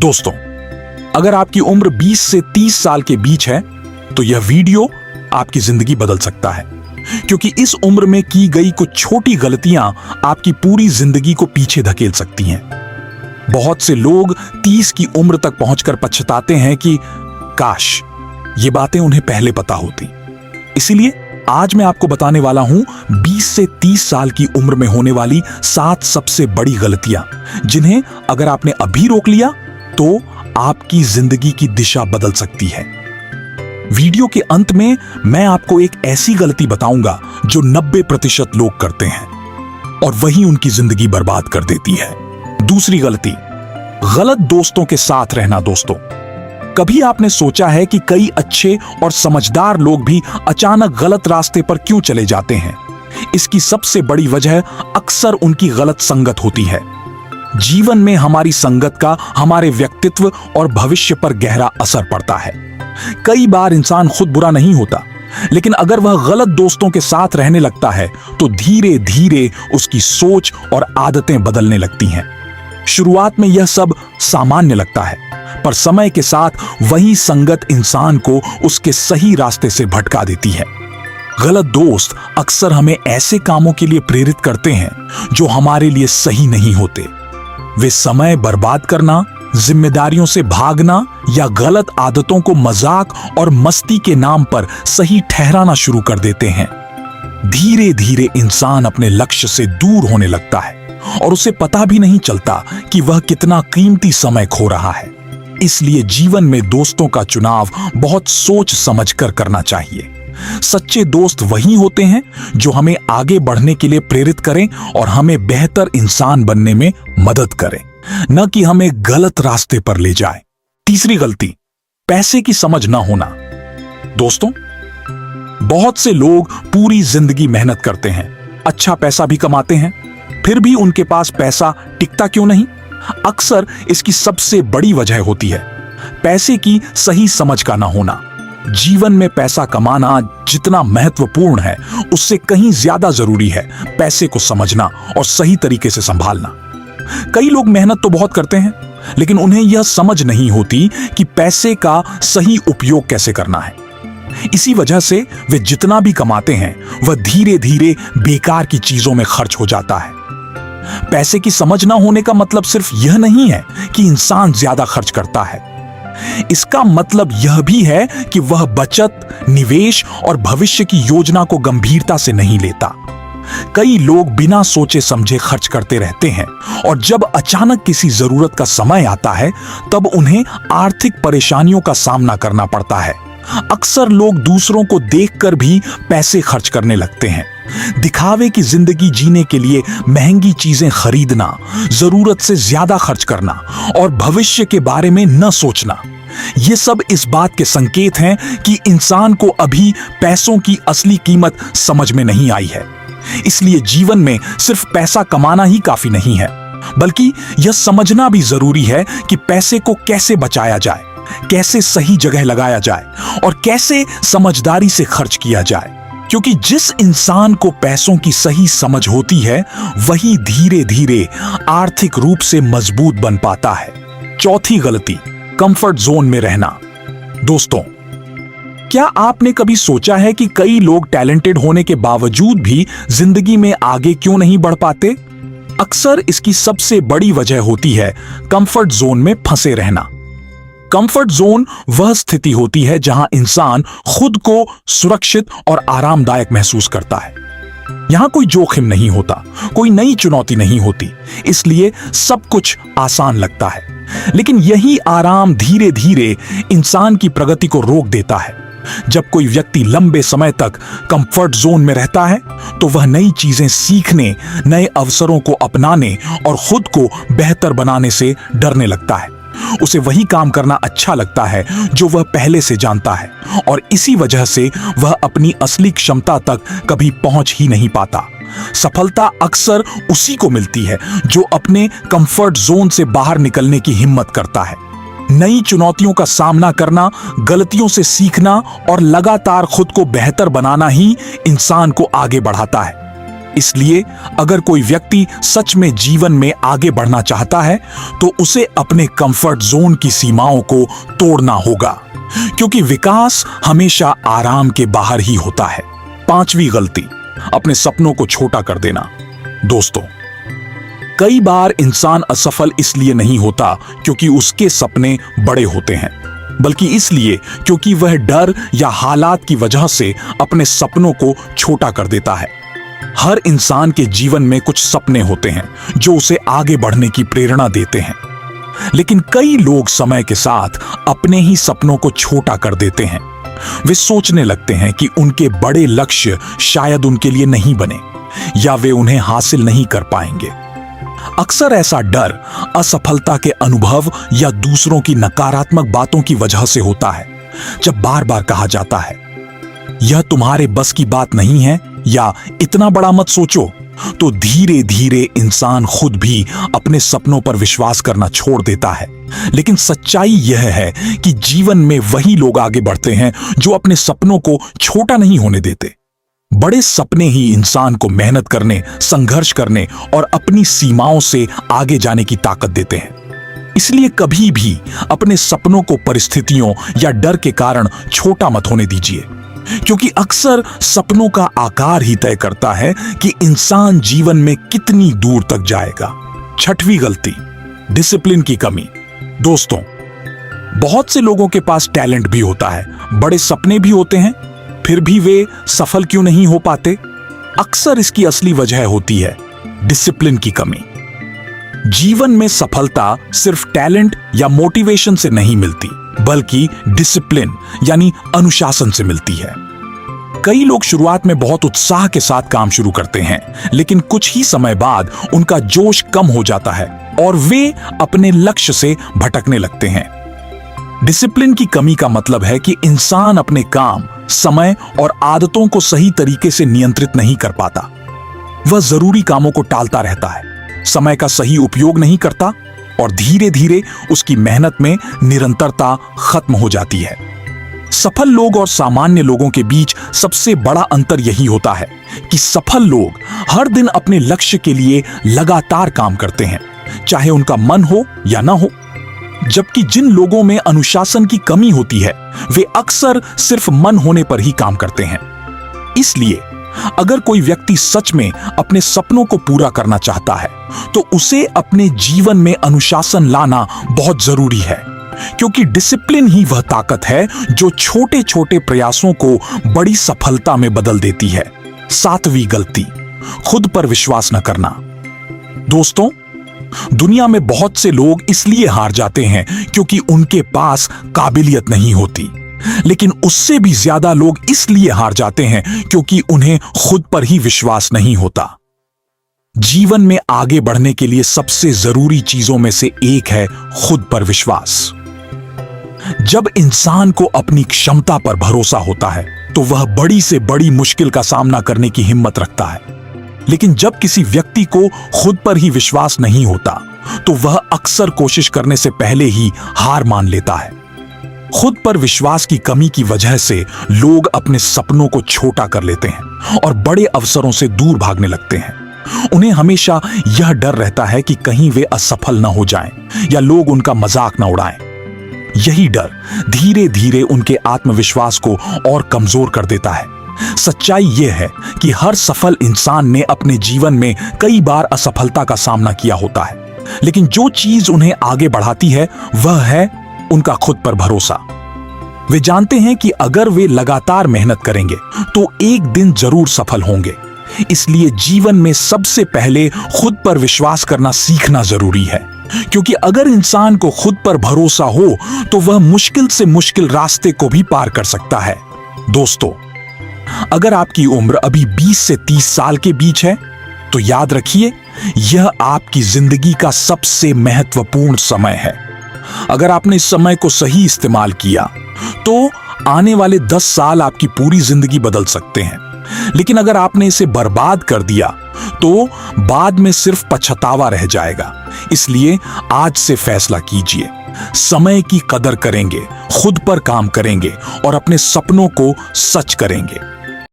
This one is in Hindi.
दोस्तों, अगर आपकी उम्र 20 से 30 साल के बीच है तो यह वीडियो आपकी जिंदगी बदल सकता है, क्योंकि इस उम्र में की गई कुछ छोटी गलतियां आपकी पूरी जिंदगी को पीछे धकेल सकती हैं। बहुत से लोग 30 की उम्र तक पहुंचकर पछताते हैं कि काश ये बातें उन्हें पहले पता होती। इसीलिए आज मैं आपको बताने वाला हूं 20 से 30 साल की उम्र में होने वाली 7 सबसे बड़ी गलतियां, जिन्हें अगर आपने अभी रोक लिया तो आपकी जिंदगी की दिशा बदल सकती है। वीडियो के अंत में मैं आपको एक ऐसी गलती बताऊंगा जो 90% लोग करते हैं और वही उनकी जिंदगी बर्बाद कर देती है। दूसरी गलती, गलत दोस्तों के साथ रहना। दोस्तों, कभी आपने सोचा है कि कई अच्छे और समझदार लोग भी अचानक गलत रास्ते पर क्यों चले जाते हैं? इसकी सबसे बड़ी वजह अक्सर उनकी गलत संगत होती है। जीवन में हमारी संगत का हमारे व्यक्तित्व और भविष्य पर गहरा असर पड़ता है। कई बार इंसान खुद बुरा नहीं होता, लेकिन अगर वह गलत दोस्तों के साथ रहने लगता है तो धीरे धीरे उसकी सोच और आदतें बदलने लगती हैं। शुरुआत में यह सब सामान्य लगता है, पर समय के साथ वही संगत इंसान को उसके सही रास्ते से भटका देती है। गलत दोस्त अक्सर हमें ऐसे कामों के लिए प्रेरित करते हैं जो हमारे लिए सही नहीं होते। वे समय बर्बाद करना, जिम्मेदारियों से भागना या गलत आदतों को मजाक और मस्ती के नाम पर सही ठहराना शुरू कर देते हैं। धीरे धीरे इंसान अपने लक्ष्य से दूर होने लगता है और उसे पता भी नहीं चलता कि वह कितना कीमती समय खो रहा है। इसलिए जीवन में दोस्तों का चुनाव बहुत सोच समझकर करना चाहिए। सच्चे दोस्त वही होते हैं जो हमें आगे बढ़ने के लिए प्रेरित करें और हमें बेहतर इंसान बनने में मदद करें, न कि हमें गलत रास्ते पर ले जाए। तीसरी गलती, पैसे की समझ न होना। दोस्तों, बहुत से लोग पूरी जिंदगी मेहनत करते हैं, अच्छा पैसा भी कमाते हैं, फिर भी उनके पास पैसा टिकता क्यों नहीं? अक्सर इसकी सबसे बड़ी वजह होती है पैसे की सही समझ का ना होना। जीवन में पैसा कमाना जितना महत्वपूर्ण है, उससे कहीं ज्यादा जरूरी है पैसे को समझना और सही तरीके से संभालना। कई लोग मेहनत तो बहुत करते हैं, लेकिन उन्हें यह समझ नहीं होती कि पैसे का सही उपयोग कैसे करना है। इसी वजह से वे जितना भी कमाते हैं वह धीरे धीरे बेकार की चीजों में खर्च हो जाता है। पैसे की समझ ना होने का मतलब सिर्फ यह नहीं है कि इंसान ज्यादा खर्च करता है। इसका मतलब यह भी है कि वह बचत, निवेश और भविष्य की योजना को गंभीरता से नहीं लेता। कई लोग बिना सोचे समझे खर्च करते रहते हैं और जब अचानक किसी जरूरत का समय आता है तब उन्हें आर्थिक परेशानियों का सामना करना पड़ता है। अक्सर लोग दूसरों को देखकर भी पैसे खर्च करने लगते हैं। दिखावे की जिंदगी जीने के लिए महंगी चीजें खरीदना, जरूरत से ज्यादा खर्च करना और भविष्य के बारे में न सोचना, ये सब इस बात के संकेत हैं कि इंसान को अभी पैसों की असली कीमत समझ में नहीं आई है। इसलिए जीवन में सिर्फ पैसा कमाना ही काफी नहीं है, बल्कि यह समझना भी जरूरी है कि पैसे को कैसे बचाया जाए, कैसे सही जगह लगाया जाए और कैसे समझदारी से खर्च किया जाए। क्योंकि जिस इंसान को पैसों की सही समझ होती है वही धीरे धीरे आर्थिक रूप से मजबूत बन पाता है। चौथी गलती, कंफर्ट जोन में रहना। दोस्तों, क्या आपने कभी सोचा है कि कई लोग टैलेंटेड होने के बावजूद भी जिंदगी में आगे क्यों नहीं बढ़ पाते? अक्सर इसकी सबसे बड़ी वजह होती है कंफर्ट जोन में फंसे रहना। कंफर्ट जोन वह स्थिति होती है जहां इंसान खुद को सुरक्षित और आरामदायक महसूस करता है। यहां कोई जोखिम नहीं होता, कोई नई चुनौती नहीं होती, इसलिए सब कुछ आसान लगता है। लेकिन यही आराम धीरे धीरे इंसान की प्रगति को रोक देता है। जब कोई व्यक्ति लंबे समय तक कंफर्ट जोन में रहता है तो वह नई चीजें सीखने, नए अवसरों को अपनाने और खुद को बेहतर बनाने से डरने लगता है। उसे वही काम करना अच्छा लगता है जो वह पहले से जानता है और इसी वजह से वह अपनी असली क्षमता तक कभी पहुंच ही नहीं पाता। सफलता अक्सर उसी को मिलती है जो अपने कंफर्ट जोन से बाहर निकलने की हिम्मत करता है। नई चुनौतियों का सामना करना, गलतियों से सीखना और लगातार खुद को बेहतर बनाना ही इंसान को आगे बढ़ाता है। इसलिए अगर कोई व्यक्ति सच में जीवन में आगे बढ़ना चाहता है तो उसे अपने कंफर्ट जोन की सीमाओं को तोड़ना होगा, क्योंकि विकास हमेशा आराम के बाहर ही होता है। 5वीं गलती, अपने सपनों को छोटा कर देना। दोस्तों, कई बार इंसान असफल इसलिए नहीं होता क्योंकि उसके सपने बड़े होते हैं, बल्कि इसलिए क्योंकि वह डर या हालात की वजह से अपने सपनों को छोटा कर देता है। हर इंसान के जीवन में कुछ सपने होते हैं जो उसे आगे बढ़ने की प्रेरणा देते हैं, लेकिन कई लोग समय के साथ अपने ही सपनों को छोटा कर देते हैं। वे सोचने लगते हैं कि उनके बड़े लक्ष्य शायद उनके लिए नहीं बने या वे उन्हें हासिल नहीं कर पाएंगे। अक्सर ऐसा डर असफलता के अनुभव या दूसरों की नकारात्मक बातों की वजह से होता है। जब बार बार कहा जाता है, यह तुम्हारे बस की बात नहीं है या इतना बड़ा मत सोचो, तो धीरे धीरे इंसान खुद भी अपने सपनों पर विश्वास करना छोड़ देता है। लेकिन सच्चाई यह है कि जीवन में वही लोग आगे बढ़ते हैं जो अपने सपनों को छोटा नहीं होने देते। बड़े सपने ही इंसान को मेहनत करने, संघर्ष करने और अपनी सीमाओं से आगे जाने की ताकत देते हैं। इसलिए कभी भी अपने सपनों को परिस्थितियों या डर के कारण छोटा मत होने दीजिए, क्योंकि अक्सर सपनों का आकार ही तय करता है कि इंसान जीवन में कितनी दूर तक जाएगा। 6वीं गलती, डिसिप्लिन की कमी। दोस्तों, बहुत से लोगों के पास टैलेंट भी होता है, बड़े सपने भी होते हैं, फिर भी वे सफल क्यों नहीं हो पाते? अक्सर इसकी असली वजह होती है डिसिप्लिन की कमी। जीवन में सफलता सिर्फ टैलेंट या मोटिवेशन से नहीं मिलती, बल्कि डिसिप्लिन यानी अनुशासन से मिलती है। कई लोग शुरुआत में बहुत उत्साह के साथ काम शुरू करते हैं, लेकिन कुछ ही समय बाद उनका जोश कम हो जाता है और वे अपने लक्ष्य से भटकने लगते हैं। डिसिप्लिन की कमी का मतलब है कि इंसान अपने काम, समय और आदतों को सही तरीके से नियंत्रित नहीं कर पाता। वह जरूरी कामों को टालता रहता है, समय का सही उपयोग नहीं करता और धीरे धीरे उसकी मेहनत में निरंतरता खत्म हो जाती है। सफल लोग और सामान्य लोगों के बीच सबसे बड़ा अंतर यही होता है कि सफल लोग हर दिन अपने लक्ष्य के लिए लगातार काम करते हैं, चाहे उनका मन हो या ना हो। जबकि जिन लोगों में अनुशासन की कमी होती है, वे अक्सर सिर्फ मन होने पर ही काम करते हैं। इसलिए अगर कोई व्यक्ति सच में अपने सपनों को पूरा करना चाहता है, तो उसे अपने जीवन में अनुशासन लाना बहुत जरूरी है, क्योंकि डिसिप्लिन ही वह ताकत है जो छोटे छोटे प्रयासों को बड़ी सफलता में बदल देती है। 7वीं गलती, खुद पर विश्वास न करना। दोस्तों, दुनिया में बहुत से लोग इसलिए हार जाते हैं क्योंकि उनके पास काबिलियत नहीं होती, लेकिन उससे भी ज्यादा लोग इसलिए हार जाते हैं क्योंकि उन्हें खुद पर ही विश्वास नहीं होता। जीवन में आगे बढ़ने के लिए सबसे जरूरी चीजों में से एक है खुद पर विश्वास। जब इंसान को अपनी क्षमता पर भरोसा होता है, तो वह बड़ी से बड़ी मुश्किल का सामना करने की हिम्मत रखता है। लेकिन जब किसी व्यक्ति को खुद पर ही विश्वास नहीं होता, तो वह अक्सर कोशिश करने से पहले ही हार मान लेता है। खुद पर विश्वास की कमी की वजह से लोग अपने सपनों को छोटा कर लेते हैं और बड़े अवसरों से दूर भागने लगते हैं। उन्हें हमेशा यह डर रहता है कि कहीं वे असफल न हो जाएं या लोग उनका मजाक न उड़ाएं। यही डर धीरे धीरे उनके आत्मविश्वास को और कमजोर कर देता है। सच्चाई यह है कि हर सफल इंसान ने अपने जीवन में कई बार असफलता का सामना किया होता है, लेकिन जो चीज उन्हें आगे बढ़ाती है वह है उनका खुद पर भरोसा। वे जानते हैं कि अगर वे लगातार मेहनत करेंगे तो एक दिन जरूर सफल होंगे। इसलिए जीवन में सबसे पहले खुद पर विश्वास करना सीखना जरूरी है, क्योंकि अगर इंसान को खुद पर भरोसा हो तो वह मुश्किल से मुश्किल रास्ते को भी पार कर सकता है। दोस्तों, अगर आपकी उम्र अभी 20 से 30 साल के बीच है, तो याद रखिए, यह आपकी जिंदगी का सबसे महत्वपूर्ण समय है। अगर आपने इस समय को सही इस्तेमाल किया, तो आने वाले 10 साल आपकी पूरी जिंदगी बदल सकते हैं। लेकिन अगर आपने इसे बर्बाद कर दिया, तो बाद में सिर्फ पछतावा रह जाएगा। इसलिए आज से फैसला कीजिए, समय की कदर करेंगे, खुद पर काम करेंगे और अपने सपनों को सच करेंगे।